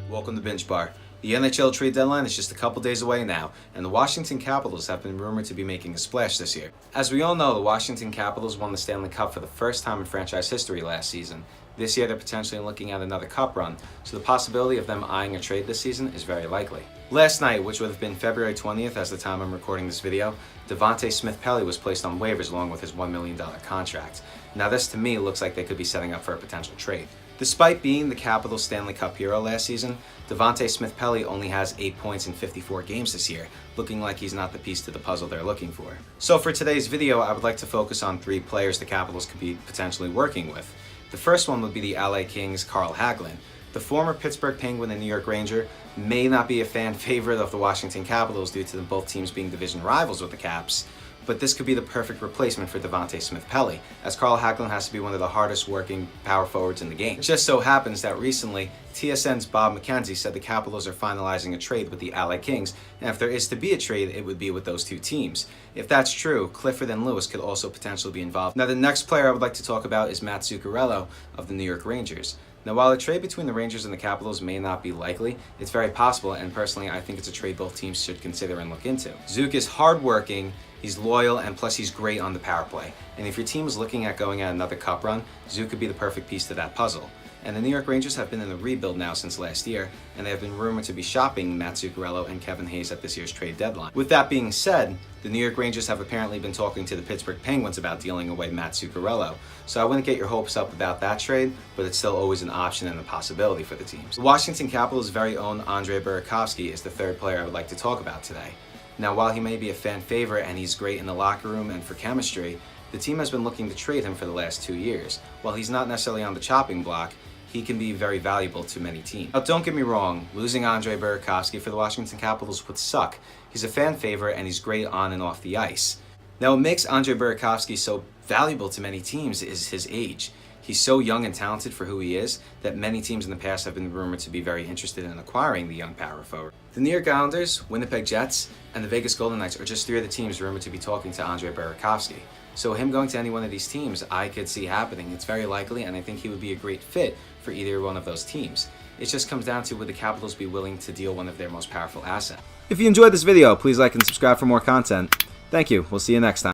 Welcome to Bingebar. The NHL trade deadline is just a couple days away now, and the Washington Capitals have been rumored to be making a splash this year. As we all know, the Washington Capitals won the Stanley Cup for the first time in franchise history last season. This year they're potentially looking at another cup run, so the possibility of them eyeing a trade this season is very likely. Last night, which would have been February 20th as the time I'm recording this video, Pelly was placed on waivers along with his $1 million contract. Now this to me looks like they could be setting up for a potential trade. Despite being the Capitals Stanley Cup hero last season, Pelly only has 8 points in 54 games this year, looking like he's not the piece to the puzzle they're looking for. So for today's video, I would like to focus on 3 players the Capitals could be potentially working with. The first one would be the LA Kings' Carl Hagelin. The former Pittsburgh Penguin and New York Ranger may not be a fan favorite of the Washington Capitals due to both teams being division rivals with the Caps, but this could be the perfect replacement for Pelly, as Carl Hagelin has to be one of the hardest working power forwards in the game. It just so happens that recently, TSN's Bob McKenzie said the Capitals are finalizing a trade with the LA Kings, and if there is to be a trade, it would be with those 2 teams. If that's true, Clifford and Lewis could also potentially be involved. Now the next player I would like to talk about is Matt Zuccarello of the New York Rangers. Now while a trade between the Rangers and the Capitals may not be likely, it's very possible, and personally I think it's a trade both teams should consider and look into. Zook is hardworking, he's loyal, and plus he's great on the power play. And if your team is looking at going at another cup run, Zook could be the perfect piece to that puzzle. And the New York Rangers have been in a rebuild now since last year, and they have been rumored to be shopping Matt Zuccarello and Kevin Hayes at this year's trade deadline. With that being said, the New York Rangers have apparently been talking to the Pittsburgh Penguins about dealing away Matt Zuccarello, so I wouldn't get your hopes up about that trade, but it's still always an option and a possibility for the teams. The Washington Capitals' very own Burakovsky is the third player I would like to talk about today. Now while he may be a fan favorite and he's great in the locker room and for chemistry, the team has been looking to trade him for the last 2 years. While he's not necessarily on the chopping block, he can be very valuable to many teams. Now don't get me wrong, losing Burakovsky for the Washington Capitals would suck. He's a fan favorite and he's great on and off the ice. Now what makes Burakovsky so valuable to many teams is his age. He's so young and talented for who he is that many teams in the past have been rumored to be very interested in acquiring the young power forward. The New York Islanders, Winnipeg Jets, and the Vegas Golden Knights are just 3 of the teams rumored to be talking to Burakovsky. So him going to any one of these teams, I could see happening. It's very likely, and I think he would be a great fit for either one of those teams. It just comes down to would the Capitals be willing to deal one of their most powerful assets. If you enjoyed this video, please like and subscribe for more content. Thank you. We'll see you next time.